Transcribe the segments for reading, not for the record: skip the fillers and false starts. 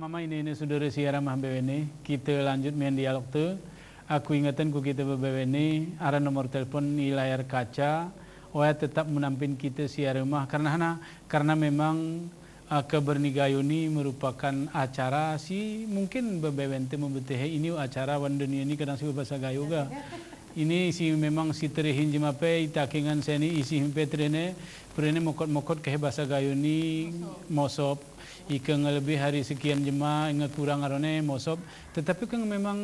Mama ini saudara siara mah bewene kita lanjut main dialog tu. Aku ingatan ku kita bewene ada nomor telepon di layar kaca. Oya tetap menampin kita siara mah karena memang Kebernigayu ini merupakan acara si mungkin bebewente membeteh ini acara wan dunia ini kadang si bahasa gayu ga. Ini si memang si terihin jemape itakingan seni isi himpe trene mokot ke bahasa gayu ni mosop ika lebih hari sekian jemaah ingat kurang arone mosop tetapi kan memang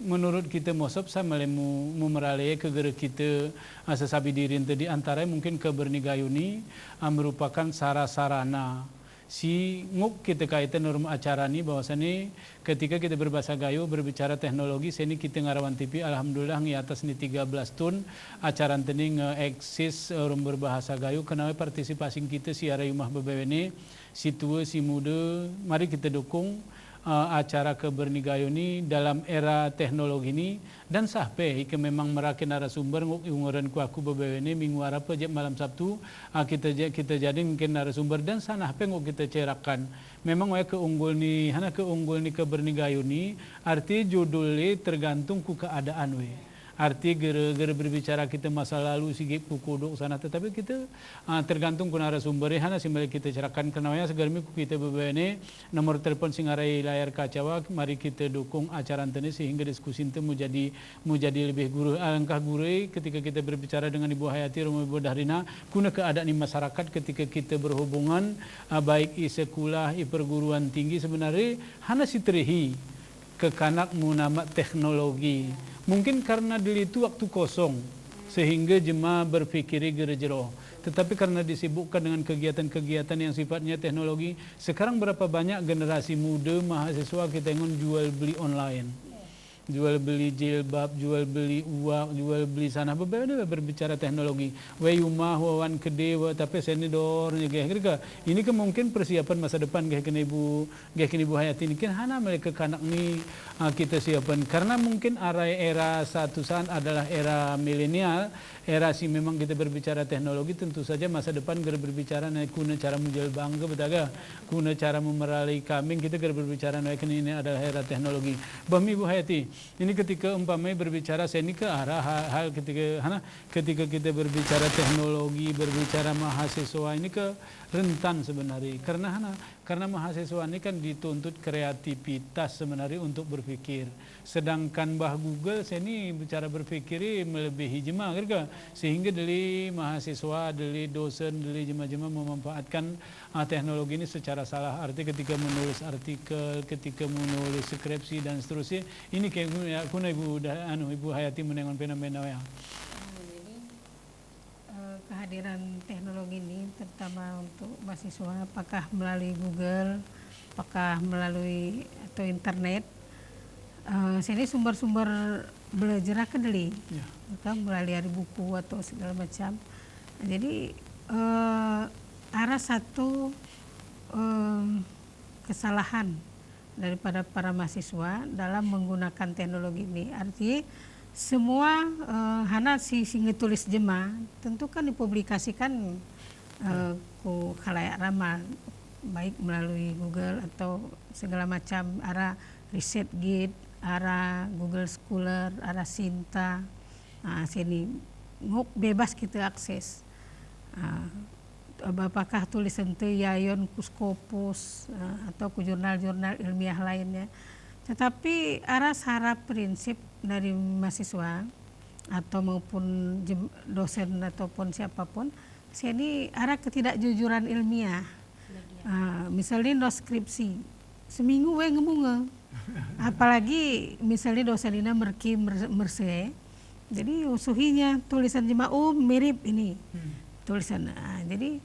menurut kita mosop sama lemu memeralai ke gere kita sesabi diri tadi antara mungkin Kebernigayu ini merupakan sarana si nguk kita kaitan norma acara ni bahwasanya ketika kita berbahasa gayo berbicara teknologi seni kita ngarawan TV alhamdulillah ngi atas ni 13 tahun acara teni nge-eksis orang berbahasa gayo kenapa partisipasi kita si ara rumah bebewene si tua si muda mari kita dukung acara Kebernigayu ini dalam era teknologi ini dan sampai ke memang merakin narasumber nguran ku aku bebewene minggu arapa je malam Sabtu kita jadi mungkin narasumber dan sana apa yang kita cerakan memang waya keunggul ni Kebernigayu ni arti judulnya tergantung ku keadaan we arti gara-gara berbicara kita masa lalu sige pukuduk sana tetapi kita tergantung ku narasumber hana simbal kita cerakan kenawanya segarmi ku kita bebene nomor telepon singarai layar kaca mari kita dukung acara tadi sehingga diskusi itu menjadi lebih guru alangkah guru ketika kita berbicara dengan Ibu Hayati Romo Ibu Dahrina kuna keadaan di masyarakat ketika kita berhubungan baik i sekolah i perguruan tinggi sebenarnya hana si terihi kekanak munama teknologi mungkin karena dulu itu waktu kosong sehingga jemaah berpikiri gerejero. Tetapi karena disibukkan dengan kegiatan-kegiatan yang sifatnya teknologi, sekarang berapa banyak generasi muda mahasiswa kita ingin jual beli online. Jual beli jilbab, jual beli uang, jual beli sana berbeda berbicara teknologi. Wayumah wawan kede tapi senidor ini kan mungkin persiapan masa depan kena Ibu Hayati ini kan hana mereka kanak ni kita siapkan karena mungkin era satu saat adalah era milenial, era si memang kita berbicara teknologi tentu saja masa depan kita berbicara naik kuna cara menjual bangga betaga, kuna cara memeralai kambing kita berbicara naik ini adalah era teknologi. Bami Ibu Hayati ini ketika umpamanya berbicara saya ini ke arah hal ketika kita berbicara teknologi, berbicara mahasiswa ini ke rentan sebenarnya karena mahasiswa ini kan dituntut kreativitas sebenarnya untuk berpikir. Sedangkan bah Google saya ini bicara berpikir melebihi jemaah sehingga dari mahasiswa, dari dosen, dari jemaah-jemaah memanfaatkan teknologi ini secara salah arti ketika menulis artikel, ketika menulis skripsi dan seterusnya. Ini kayak aku Ibu Hayati menengok fenomena ya. Jadi kehadiran teknologi ini terutama untuk mahasiswa apakah melalui Google, apakah melalui atau internet. Sini sumber-sumber belajar kedeli, ya. Melalui dari buku atau segala macam. Jadi ada satu kesalahan daripada para mahasiswa dalam menggunakan teknologi ini. Artinya semua hana si tulis jemaah tentu kan dipublikasikan ku khalayak ramah baik melalui Google atau segala macam arah riset git arah Google Scholar arah Sinta sini nguk bebas kita akses apakah tulisan te Yayon Kuskopus atau ku jurnal-jurnal ilmiah lainnya tetapi arah syarat prinsip dari mahasiswa atau maupun dosen ataupun siapapun sini arah ketidakjujuran ilmiah misalnya no skripsi seminggu we ngebunga apalagi misalnya dosen ini merse jadi usuhinya tulisan jemaah mirip ini tulisan jadi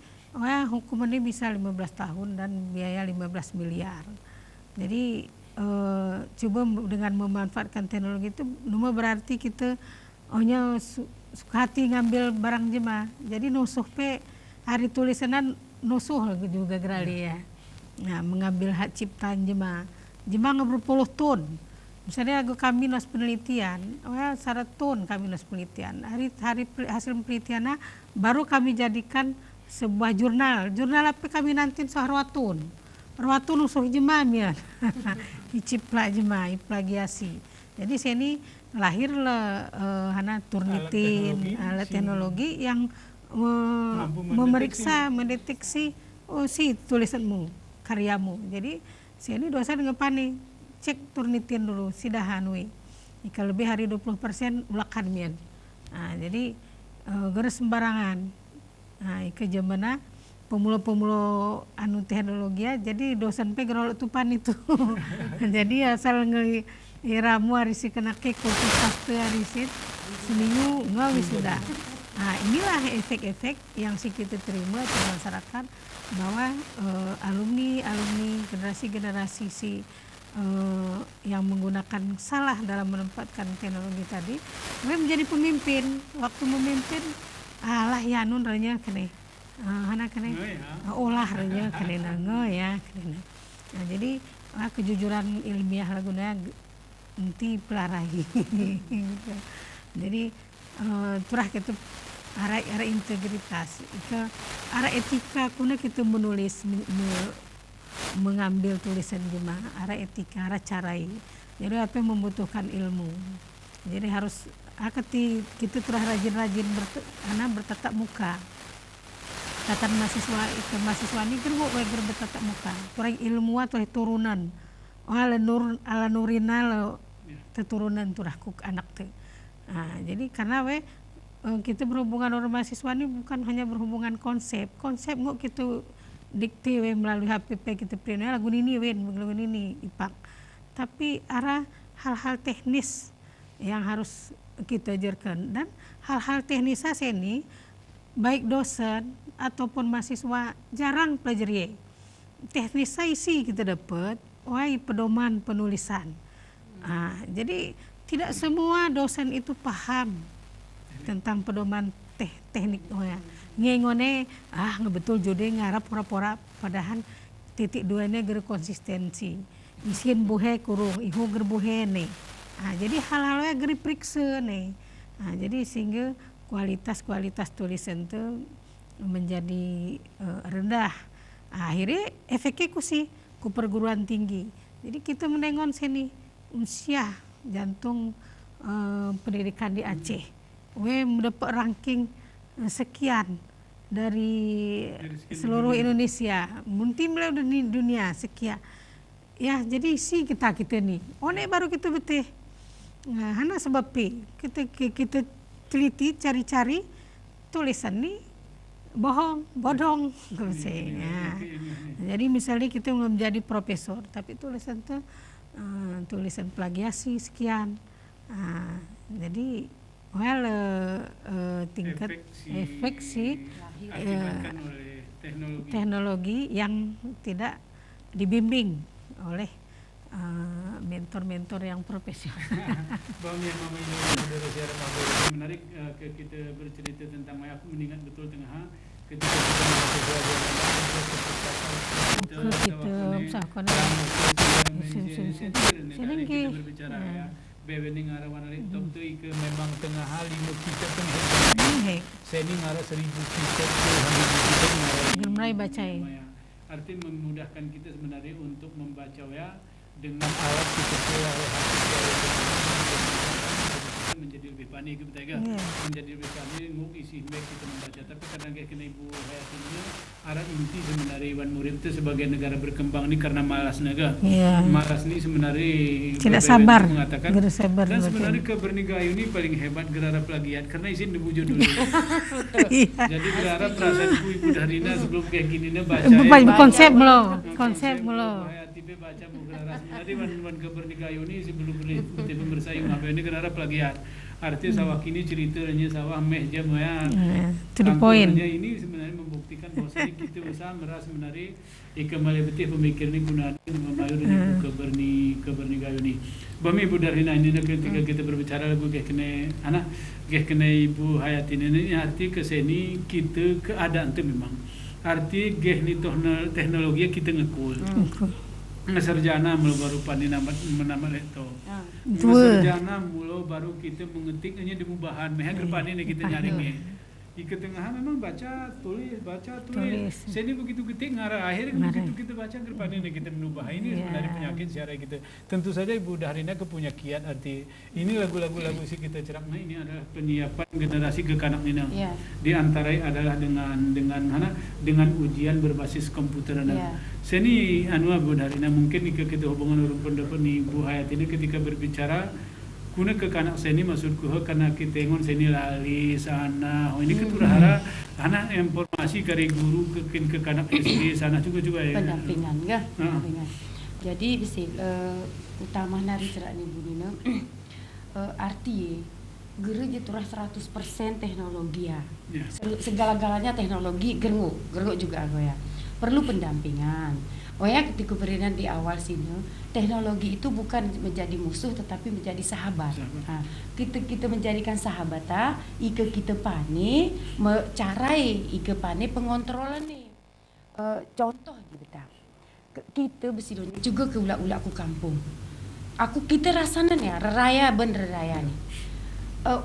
hukuman ini bisa 15 tahun dan biaya 15 miliar jadi coba dengan memanfaatkan teknologi itu cuma berarti kita suka hati ngambil barang jemaah jadi nusuh pe hari tulisanan nusuh juga gerali ya nah mengambil hak ciptaan jemaah berpuluh ton misalnya kami nas penelitian syarat ton kami nas penelitian hari hasil penelitiannya baru kami jadikan sebuah jurnal apa kami nanti saharwatun perwatu nusuh jema mian. Icipla jema, plagiasi. Jadi sini lahirlah hana Turnitin, alat teknologi yang memeriksa, mendeteksi si tulisanmu, karyamu. Jadi sini dosen ngepani cek Turnitin dulu sidahanui. Jika lebih hari 20% ulakan mian. Nah, jadi geus sembarangan. Nah, ke zamana pemula-pemula anu teknologi jadi dosen pe gerolok tupan itu. Jadi asal iramu arisi kena ke kultus paste arisit seminggu enggak wisuda. Nah, inilah efek-efek yang si kita terima di masyarakat bahwa alumni generasi si yang menggunakan salah dalam menempatkan teknologi tadi, mereka menjadi pemimpin. Waktu memimpin, alah ya nun renya kene, hana kene, olah renya kene ya kene. Nah, jadi kejujuran ilmiah laguna nanti pelarahi. Jadi turah kita arah integritas, arah etika kuna kita menulis mengambil tulisan jemaah, arah etika, arah carai. Jadi apa yang membutuhkan ilmu. Jadi harus kita turah rajin-rajin bertatap muka. Tatan mahasiswa ini kan bertatap muka. Turah ilmu atau turunan. Ala nurina keturunan turah kuk anak teh. Nah, jadi karena kita berhubungan orang mahasiswa ini bukan hanya berhubungan konsep nggak kita dikte melalui HPP kita pernah lagu ini ipak, tapi arah hal-hal teknis yang harus kita ajarkan, dan hal-hal teknis ini baik dosen ataupun mahasiswa jarang pelajari. Teknis isi kita dapat pedoman penulisan. Nah, jadi tidak semua dosen itu paham tentang pedoman teknik ngengone ngebetul jode ngarap pura-pura padahal titik duanya ger konsistensi isin buhe kurung ihu ger buhe nih. Nah, jadi hal-halnya ger periksa nih. Nah, jadi sehingga kualitas tulisan itu menjadi rendah. Akhirnya efeknya ku perguruan tinggi. Jadi kita mendengon sini usia jantung pendidikan di Aceh. Mendapat ranking sekian dari seluruh Indonesia. Mungkin mulai dunia sekian. Ya, jadi kita nih. Baru kita betih. Nah, hana sebab kita teliti cari-cari tulisan nih bodong ya. Jadi misalnya kita menjadi profesor, tapi tulisan tuh tulisan plagiasi sekian. Jadi tingkat efek oleh teknologi yang tidak dibimbing oleh mentor-mentor yang profesional. Menarik kita bercerita tentang aku mengingat betul tengah ketika kita berbicara ya bebening arawan laptop tu ike memang tengah hal lima kita pun seni ngara 1000 kita mulai baca artinya memudahkan kita sebenarnya untuk membaca ya dengan alat kita menjadi lebih panik menjadi lebih panik nguk isi baik kita membaca, tapi kadang kayak kena Ibu Hayati ini arah inti sebenarnya Iwan Murid itu sebagai negara berkembang ini karena malas malas ini sebenarnya tidak sabar mengatakan dan sebenarnya Kebernigayu ini paling hebat gerara plagiat karena izin dibujuk dulu. Jadi gerara perasaanku Ibu Darina sebelum kayak gini baca konsep melo baca gerara sebenarnya wan Kebernigayu ini sebelum bersaing ini gerara plagiat. Artinya sawah kini ceritanya sawah meh jam ya. To the point. Ini sebenarnya membuktikan bahwa kita usaha merasa sebenarnya kembali betul pemikir ini gunaan memayu dengan Kebernigayu ini. Bami Ibu Darina ini ketika kita berbicara lagu kena Ibu Hayati ini arti keseni kita keadaan itu memang arti ni teknologi kita ngekul. Sarjana mula baru pandai menambah leto. Sarjana mula baru kita mengetik hanya di mubahan. Meha kerpani ni kita nyari ni. di ketengahan memang baca tulis. Saya ini begitu ketik ngarah akhir begitu kita baca kedepan ini kita menubah ini sebenarnya penyakit secara kita. Tentu saja Ibu Dahrina punya kiat arti ini lagu-lagu si kita cerak ini adalah penyiapan generasi kekanak ini. Di antara adalah dengan ujian berbasis komputer. Saya ini Ibu Dahrina mungkin kita hubungan orang pendapat ni Bu Hayat ini ketika berbicara kuna ke kanak seni maksudku karena kita ingon seni lali sana ini keturahara anak informasi dari guru ke kanak SD sana juga ya pendampingan ya pendampingan. Jadi bisa utama nari cerak ni Bu Nina arti guru je turah 100% teknologi ya. Segala-galanya teknologi geruk juga aku ya. Perlu pendampingan. Ketika berinan di awal sini, teknologi itu bukan menjadi musuh tetapi menjadi sahabat. Nah, kita menjadikan sahabat, kita pane carai pane pengontrolan nih. Contoh gitu kita bersilun juga ke ulak-ulak ku kampung. Kita rasanya nih raya nih.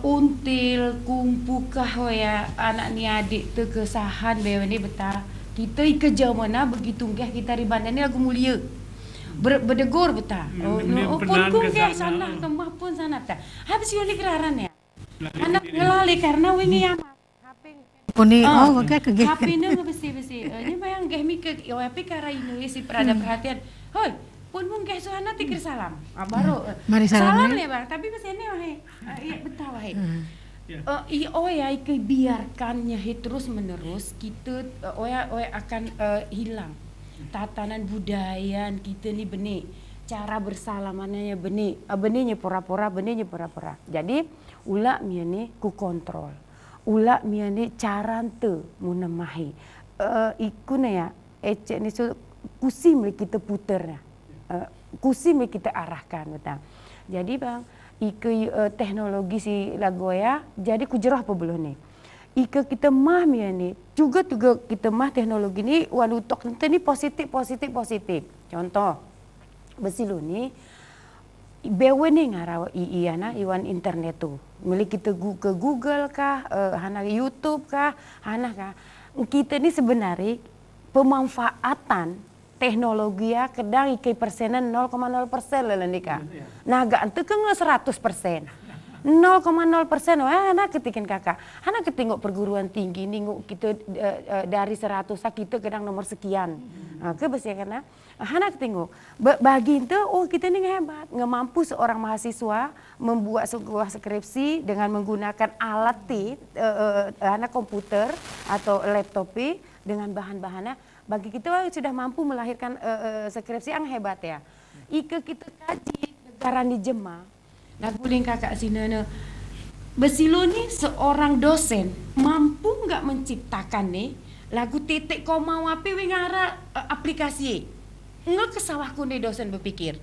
Until kumpukah anak ni adik tu kesahan bewa ni betah. Kita kerja mana begitu kita ribanda ni lagu mulia. Berdegur betah. Pun kungkeh sana kemah pun sana ta. Habis ni keraran ya. Anak ngelali karena wingi amat. Kuni ke HP ni besi. Ni bayang geh mi ke tapi kara ini si perada perhatian. Hoi, pun kungkeh suana tikir salam. Baru salam le bang, tapi besi ni wahai. Iya betah wahai. Biarkannya terus menerus kita akan hilang tatanan budaya kita ni benih cara bersalamannya benihnya pora-pora jadi ulak mia ni ku kontrol ulak mia ni cara te munamahi ikuna ya ecek ni so kusim kita puter kusim kita arahkan betul jadi bang teknologi si lagoya jadi kujerah apa belum nih kita mah ni juga kita mah teknologi ni walutok nanti ni positif contoh besilu ni bewe ni ngaraw iwan internet tu milik kita ke Google kah hana YouTube kah hana kah kita ni sebenarnya pemanfaatan teknologi ya kedang ikai persenan 0,0% lah nikah. Nah gak ente ke 100%. 0,0% anak ketikin kakak. Anak ketingok perguruan tinggi ningok kita dari 100 kita kedang nomor sekian. Ke besi karena anak ketingok bagi itu kita ni hebat ngemampu seorang mahasiswa membuat sebuah skripsi dengan menggunakan alat anak komputer atau laptop dengan bahan-bahannya bagi kita sudah mampu melahirkan skripsi yang hebat ya. Ika kita kaji negara di Jema. Nah guling kakak sini Besilo ni seorang dosen mampu nggak menciptakan nih lagu titik koma wapi wingara aplikasi. Nggak kesawahku nih dosen berpikir.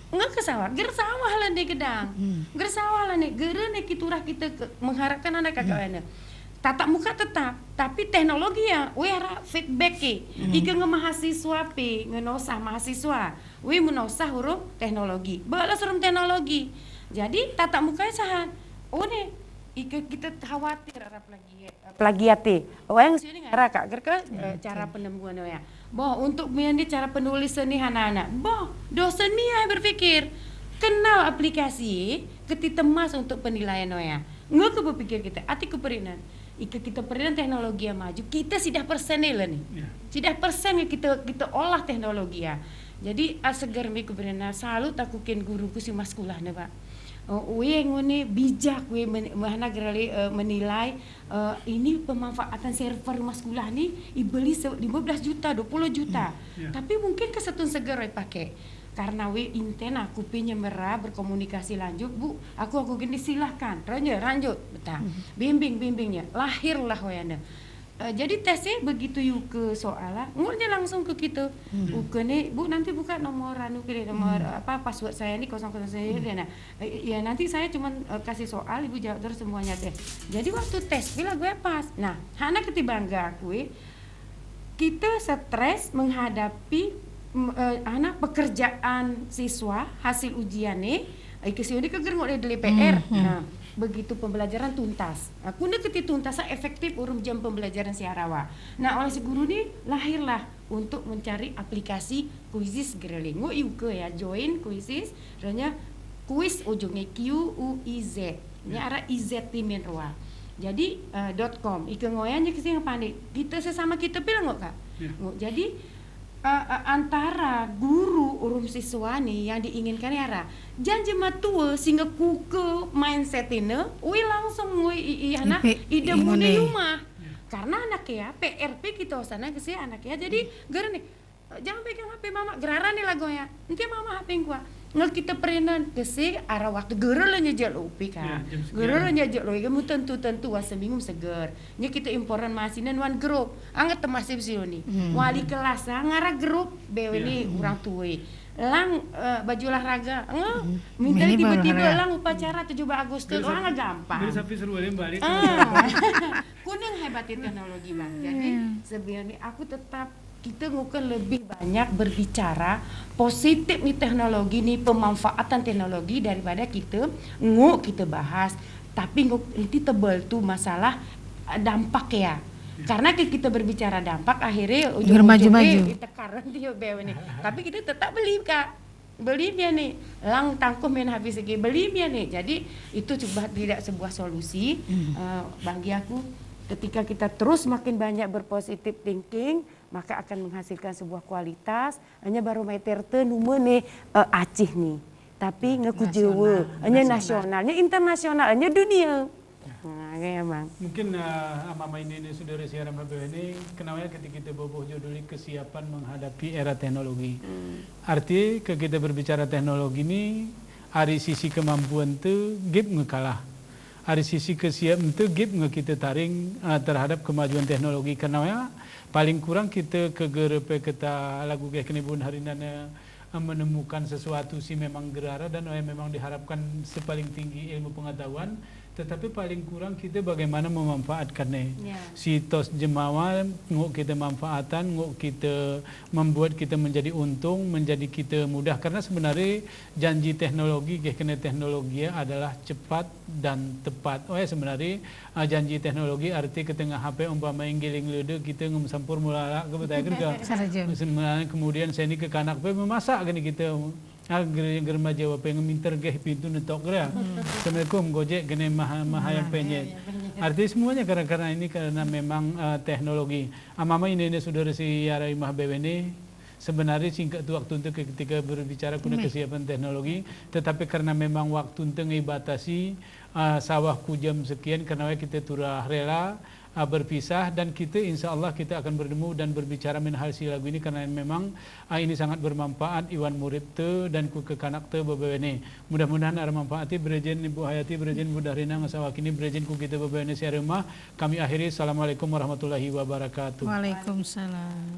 Nggak kesawah, gersawah lah nih gedang. Gersawah lah nih, gere nih kita mengharapkan anak kakak tatap muka tetap, tapi teknologi ya, wera feedback ika mahasiswa ngenosah mahasiswa, menosah huruf teknologi, balas huruf teknologi, jadi tatap muka sahan, nih, ika kita khawatir arah plagiati, yang sini ngara kak, cara penemuan ya, untuk menjadi cara penulisan nih anak-anak, dosen nih berpikir, kenal aplikasi, ketika mas untuk penilaian ya, nggak berpikir kita, hati keperinan. Kita pernah teknologi yang maju, kita sudah persen nih, sudah persen kita olah teknologi ya. Jadi asegar miku berenang selalu takukin guruku si maskulah nih pak. Ngone bijak, mana gerali menilai ini pemanfaatan server maskulah nih dibeli 15 juta, 20 juta, tapi mungkin kesetun segar pakai. Karena inten aku punya merah berkomunikasi lanjut bu aku gini silahkan lanjut betah bimbingnya lahirlah wayana jadi tesnya begitu yuk ke soalnya ngurnya langsung ke kita nih bu nanti buka nomor nomor password saya ini 001 saya ya nanti saya cuma kasih soal ibu jawab terus semuanya deh jadi waktu tes bila gue pas nah anak ketibangga gue kita stres menghadapi anak pekerjaan siswa hasil ujian nih kesini kegerung oleh DPR. Nah, begitu pembelajaran tuntas. Kuna keti tuntas efektif urung jam pembelajaran siarawa. Nah oleh si guru ni lahirlah untuk mencari aplikasi Quizzes Gerling. Ngo iuke ya join Quizzes, ranya quiz ujungnya QUIZ. Ini arah IZ timin roa. Jadi .com. Ike ngoyanya kesi yang panik. Kita sesama kita bilang nggak kak? Yeah. Jadi antara guru urum siswa nih yang diinginkan ya janji matua sehingga kuke mindset ini langsung anak ide muni rumah karena anak ya PRP kita sana ke anak ya jadi gara nih jangan pegang HP mama geraran nih lagonya nanti mama HP gua nggak kita pernah ke arah waktu gerel nyejak lupi kan gerel nyejak lupi kamu tentu seminggu seger nya kita imporan masinan one grup anget temasif sih nih wali kelas ngarah grup bewe nih orang tua lang baju olahraga minta tiba-tiba lang upacara 17 Agustus orang gampang sampai seru balik kuning hebat teknologi bang jadi sebenarnya aku tetap kita mungkin lebih banyak berbicara positif nih teknologi nih pemanfaatan teknologi daripada kita bahas tapi nanti tebal tuh masalah dampak ya karena kita berbicara dampak akhirnya maju-maju tekaran dia bewe nih tapi kita tetap beli kak beli dia nih lang tangkuh main habis lagi beli dia nih jadi itu coba tidak sebuah solusi bagi aku ketika kita terus makin banyak berpositif thinking maka akan menghasilkan sebuah kualitas hanya barometer numene Aceh nih tapi ngekujewe hanya nasionalnya internasionalnya dunia nah kayak bang mungkin mama ini saudara siaran ini kenapa ketika kita boboh juduli kesiapan menghadapi era teknologi arti ke kita berbicara teknologi ini dari sisi kemampuan tu gip ngekalah dari sisi kesiapan tu gip kita taring terhadap kemajuan teknologi karena paling kurang kita kegerepe kita lagu kayak kenibun hari nana menemukan sesuatu si memang gerara dan memang diharapkan sepaling tinggi ilmu pengetahuan tetapi paling kurang kita bagaimana memanfaatkannya si tos jemawa nguk kita manfaatan nguk kita membuat kita menjadi untung menjadi kita mudah karena sebenarnya janji teknologi kena teknologi adalah cepat dan tepat sebenarnya janji teknologi arti ke tengah HP umpama inggiling lede kita ngemsampur mulala ke betai kerja kemudian saya ini ke kanak pe memasak gini kita germa Jawa pengen minter geh pintu netok gerak. Assalamualaikum Gojek gini maha yang penyet. Artinya semuanya karena ini karena memang teknologi. Mama ini saudara si Yarai Mah ini sebenarnya singkat waktu untuk ketika berbicara guna kesiapan teknologi, tetapi karena memang waktu untuk ngibatasi sawah jam sekian karena kita turah rela berpisah dan kita insya Allah kita akan bertemu dan berbicara mengenai si lagu ini karena memang ini sangat bermanfaat Iwan murid te dan ku kekanak te bebeweni mudah-mudahan ada manfaati berejen Ibu Hayati berejen Ibu Dahrina ngasawakini berejen ku kita bebeweni si rumah kami akhiri assalamualaikum warahmatullahi wabarakatuh. Waalaikumsalam.